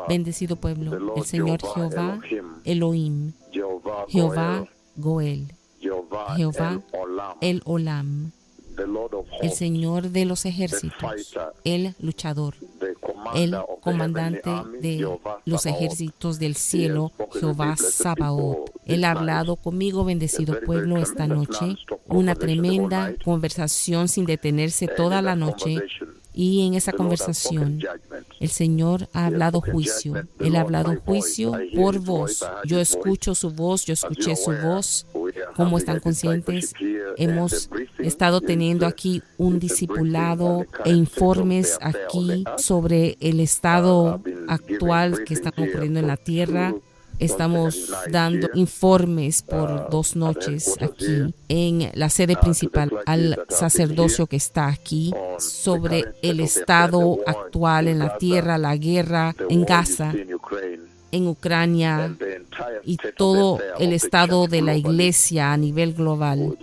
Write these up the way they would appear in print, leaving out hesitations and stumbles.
Bendecido pueblo, el Señor Jehová Elohim, Jehová Goel, Jehová el Olam, el Señor de los ejércitos, el luchador, el comandante de los ejércitos del cielo, Jehová Sabaoth. Él ha hablado conmigo, bendecido pueblo, esta noche. Una tremenda conversación sin detenerse toda la noche. Y en esa conversación, el Señor ha hablado juicio. Él ha hablado juicio por voz. Yo escucho su voz, yo escuché su voz. Como están conscientes, hemos estado teniendo aquí un discipulado e informes aquí sobre el estado actual que está ocurriendo en la tierra. Estamos dando informes por 2 noches aquí en la sede principal al sacerdocio que está aquí sobre el estado actual en la tierra, la guerra en Gaza, en Ucrania y todo el estado de la iglesia a nivel global.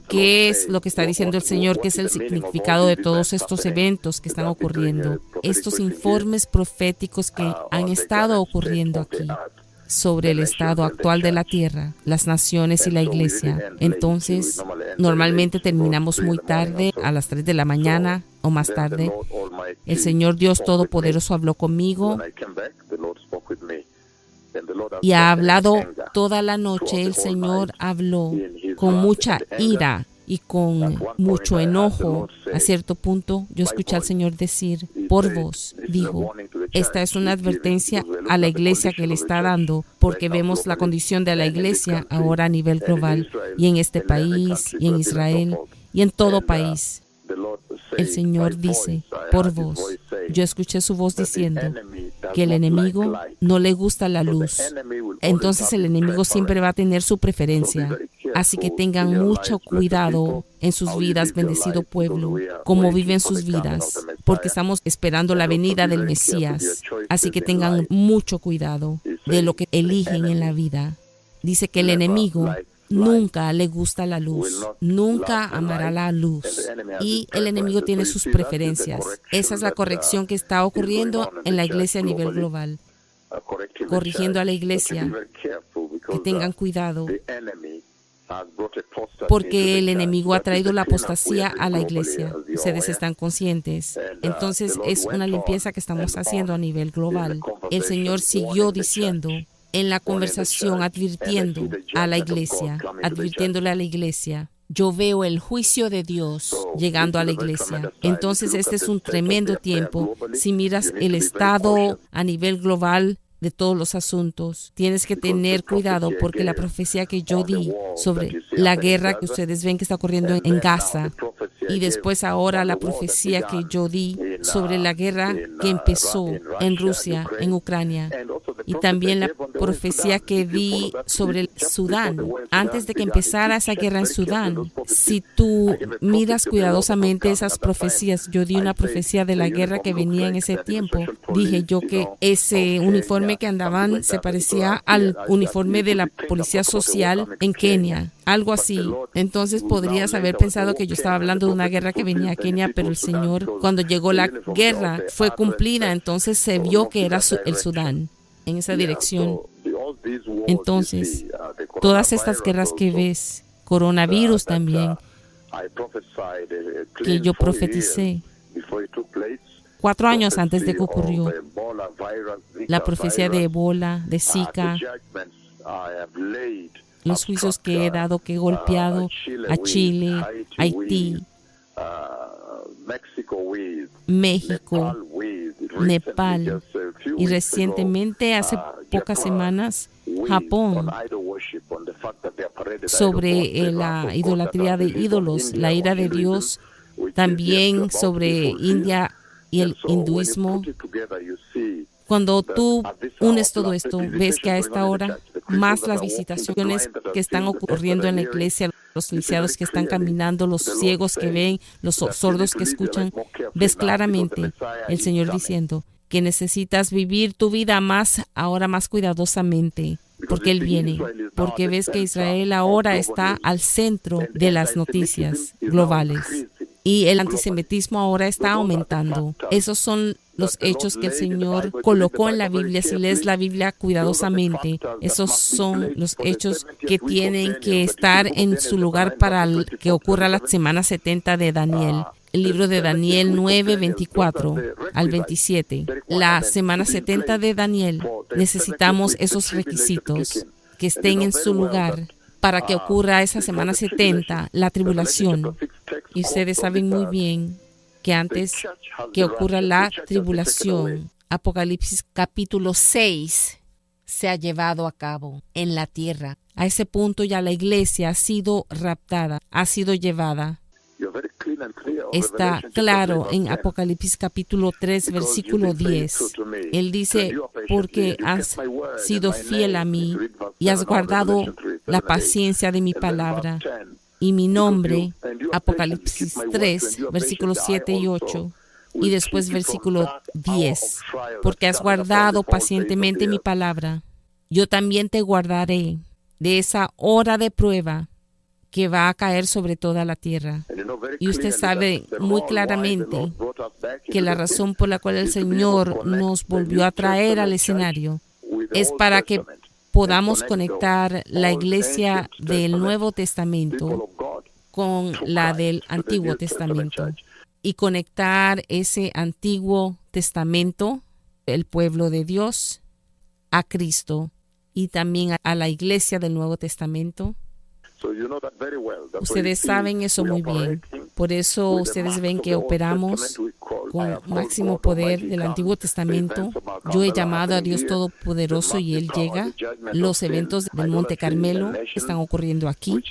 ¿Qué es lo que está diciendo el Señor? ¿Qué es el significado de todos estos eventos que están ocurriendo? Estos informes proféticos que han estado ocurriendo aquí sobre el estado actual de la tierra, las naciones y la iglesia. Entonces, normalmente terminamos muy tarde, a las 3 de la mañana o más tarde. El Señor Dios Todopoderoso habló conmigo y ha hablado toda la noche. El Señor habló con mucha ira y con mucho enojo. A cierto punto, yo escuché al Señor decir por voz, dijo, esta es una advertencia a la iglesia que le está dando, porque vemos la condición de la iglesia ahora a nivel global, y en este país, y en Israel, y en todo país. El Señor dice, por voz, yo escuché su voz diciendo que el enemigo no le gusta la luz. Entonces el enemigo siempre va a tener su preferencia. Así que tengan mucho cuidado en sus vidas, bendecido pueblo, cómo viven sus vidas, porque estamos esperando la venida del Mesías. Así que tengan mucho cuidado de lo que eligen en la vida. Dice que el enemigo nunca le gusta la luz, nunca amará la luz, y el enemigo tiene sus preferencias. Esa es la corrección que está ocurriendo en la iglesia a nivel global, corrigiendo a la iglesia, que tengan cuidado, porque el enemigo ha traído la apostasía a la iglesia. Ustedes están conscientes. Entonces es una limpieza que estamos haciendo a nivel global. El Señor siguió diciendo en la conversación, advirtiéndole a la iglesia, yo veo el juicio de Dios llegando a la iglesia. Entonces este es un tremendo tiempo. Si miras el estado a nivel global de todos los asuntos, tienes que tener cuidado, porque la profecía que yo di sobre la guerra que ustedes ven que está ocurriendo en Gaza, y después ahora la profecía que yo di sobre la guerra que empezó en Rusia, en Ucrania, y también la profecía que di sobre Sudán, antes de que empezara esa guerra en Sudán. Si tú miras cuidadosamente esas profecías, yo di una profecía de la guerra que venía en ese tiempo. Dije yo que ese uniforme que andaban se parecía al uniforme de la policía social en Kenia, algo así. Entonces podrías haber pensado que yo estaba hablando de una guerra que venía a Kenia, pero el Señor, cuando llegó la guerra, fue cumplida. Entonces se vio que era el Sudán, en esa dirección. Entonces, todas estas guerras que ves, coronavirus también, que yo profeticé 4 años antes de que ocurrió, la profecía de Ebola, de Zika, los juicios que he dado, que he golpeado a Chile, Haití, México, Nepal, y recientemente, hace pocas semanas, Japón, sobre la idolatría de ídolos, la ira de Dios, también sobre India y el hinduismo. Cuando tú unes todo esto, ves que a esta hora, más las visitaciones que están ocurriendo en la iglesia, los lisiados que están caminando, los ciegos que ven, los sordos que escuchan, ves claramente el Señor diciendo que necesitas vivir tu vida ahora más cuidadosamente, porque Él viene, porque ves que Israel ahora está al centro de las noticias globales. Y el antisemitismo ahora está aumentando. Esos son los hechos que el Señor colocó en la Biblia. Si lees la Biblia cuidadosamente, esos son los hechos que tienen que estar en su lugar para que ocurra la semana 70 de Daniel. El libro de Daniel 9, 24 al 27. La semana 70 de Daniel, necesitamos esos requisitos que estén en su lugar para que ocurra esa semana 70, la tribulación. Y ustedes saben muy bien que antes que ocurra la tribulación, Apocalipsis capítulo 6 se ha llevado a cabo en la tierra. A ese punto ya la iglesia ha sido raptada, ha sido llevada. Está claro en Apocalipsis capítulo 3, versículo 10. Él dice, porque has sido fiel a mí y has guardado la paciencia de mi palabra y mi nombre, Apocalipsis 3, versículos 7 y 8, y después versículo 10, porque has guardado pacientemente mi palabra, yo también te guardaré de esa hora de prueba que va a caer sobre toda la tierra. Y usted sabe muy claramente que la razón por la cual el Señor nos volvió a traer al escenario es para que podamos conectar la iglesia del Nuevo Testamento con la del Antiguo Testamento y conectar ese Antiguo Testamento, el pueblo de Dios, a Cristo y también a la iglesia del Nuevo Testamento. Ustedes saben eso muy bien. Por eso ustedes ven que operamos con máximo poder del Antiguo Testamento. Yo he llamado a Dios Todopoderoso y Él llega. Los eventos del Monte Carmelo están ocurriendo aquí.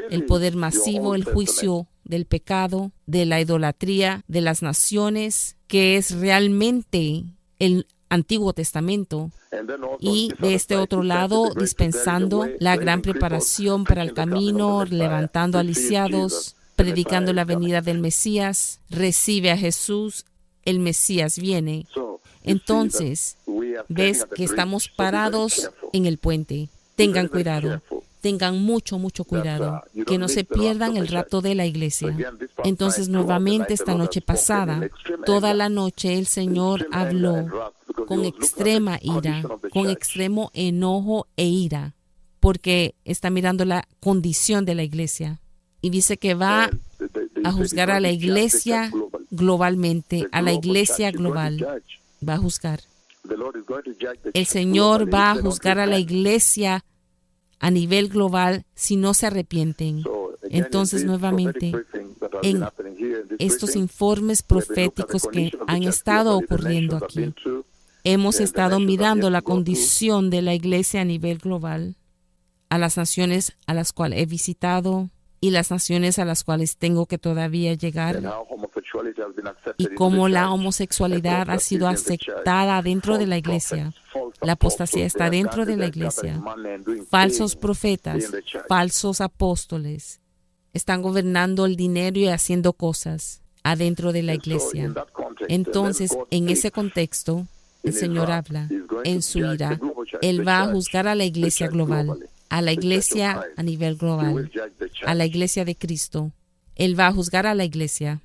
El poder masivo, el juicio del pecado, de la idolatría, de las naciones, que es realmente el Antiguo Testamento. Y de este otro lado, dispensando la gran preparación para el camino, levantando a lisiados, predicando la venida del Mesías, recibe a Jesús, el Mesías viene. Entonces, ves que estamos parados en el puente. Tengan cuidado. Tengan mucho cuidado, que no se pierdan el rapto de la iglesia. Entonces, nuevamente esta noche pasada, toda la noche el Señor habló con extrema ira, con extremo enojo e ira, porque está mirando la condición de la iglesia. Y dice que va a juzgar a la iglesia globalmente, a la iglesia global. Va a juzgar. El Señor va a juzgar a la iglesia a nivel global si no se arrepienten. Entonces, nuevamente, en estos informes proféticos que han estado ocurriendo aquí, hemos estado mirando la condición de la iglesia a nivel global, a las naciones a las cuales he visitado y las naciones a las cuales tengo que todavía llegar, y cómo la homosexualidad ha sido aceptada dentro de la iglesia. La apostasía está dentro de la iglesia. Falsos profetas, falsos apóstoles están gobernando el dinero y haciendo cosas adentro de la iglesia. Entonces, en ese contexto, el Señor habla en su ira. Él va a juzgar a la iglesia global, a la iglesia a nivel global, a la iglesia de Cristo. Él va a juzgar a la iglesia.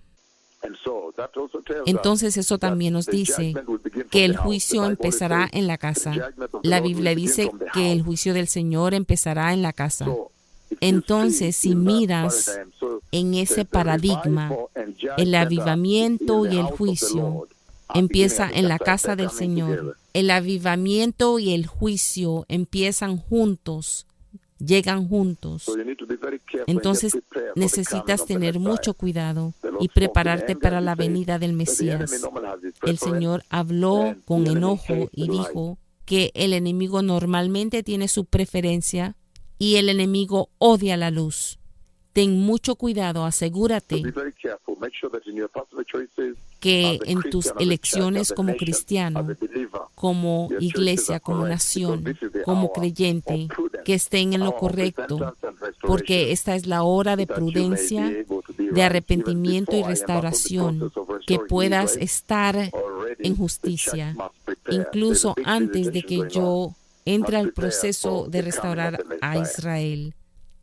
Entonces eso también nos dice que el juicio empezará en la casa. La Biblia dice que el juicio del Señor empezará en la casa. Entonces, si miras en ese paradigma, el avivamiento y el juicio empieza en la casa del Señor. El avivamiento y el juicio empiezan juntos, llegan juntos. Entonces necesitas tener mucho cuidado y prepararte para la venida del Mesías. El Señor habló con enojo y dijo que el enemigo normalmente tiene su preferencia y el enemigo odia la luz. Ten mucho cuidado, asegúrate que en tus elecciones como cristiano, como iglesia, como nación, como creyente, que estén en lo correcto, porque esta es la hora de prudencia, de arrepentimiento y restauración, que puedas estar en justicia, incluso antes de que yo entre al proceso de restaurar a Israel.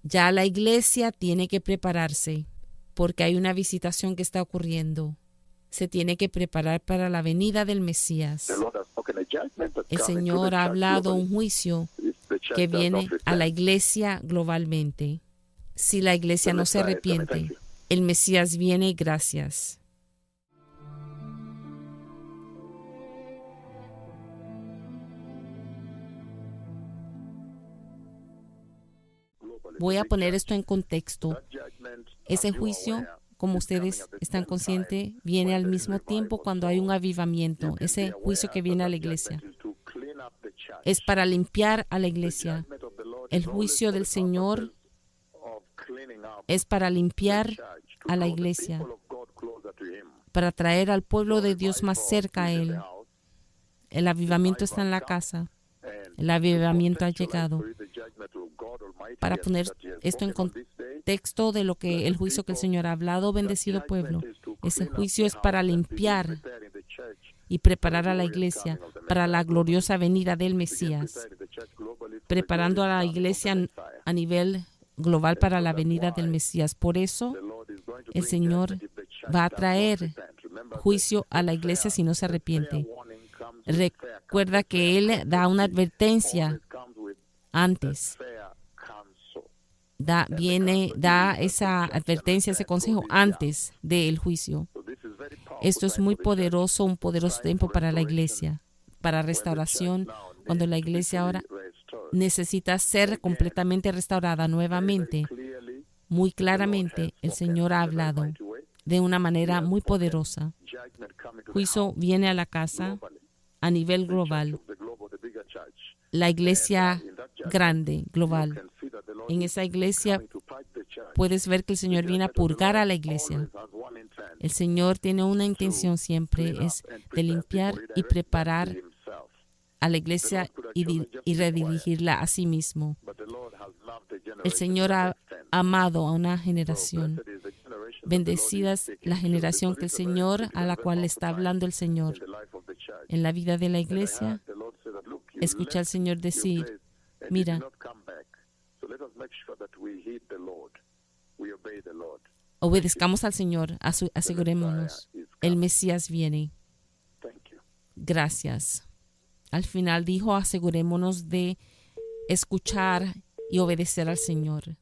Ya la iglesia tiene que prepararse, porque hay una visitación que está ocurriendo. se tiene que preparar para la venida del Mesías. El Señor ha hablado un juicio que viene a la iglesia globalmente. Si la iglesia no se arrepiente, el Mesías viene. Gracias. Voy a poner esto en contexto. Ese juicio, como ustedes están conscientes, viene al mismo tiempo cuando hay un avivamiento. Ese juicio que viene a la iglesia es para limpiar a la iglesia. El juicio del Señor es para limpiar a la iglesia, para traer al pueblo de Dios más cerca a Él. El avivamiento está en la casa. El avivamiento ha llegado. Para poner esto en contexto de lo que el juicio que el Señor ha hablado, bendecido pueblo, ese juicio es para limpiar y preparar a la iglesia para la gloriosa venida del Mesías, preparando a la iglesia a nivel global para la venida del Mesías. Por eso, el Señor va a traer juicio a la iglesia si no se arrepiente. Recuerda que Él da una advertencia antes. Da esa advertencia, ese consejo antes del juicio. Esto es muy poderoso, un poderoso tiempo para la iglesia, para restauración, cuando la iglesia ahora necesita ser completamente restaurada nuevamente. Muy claramente, el Señor ha hablado de una manera muy poderosa. Juicio viene a la casa a nivel global. La iglesia grande, global. En esa iglesia puedes ver que el Señor viene a purgar a la iglesia. El Señor tiene una intención siempre, es de limpiar y preparar a la iglesia y redirigirla a sí mismo. El Señor ha amado a una generación. Bendecidas la generación que el Señor, a la cual está hablando el Señor. En la vida de la iglesia, escucha al Señor decir, mira, obedezcamos al Señor, asegurémonos, el Mesías viene. Gracias. Al final dijo, asegurémonos de escuchar y obedecer al Señor.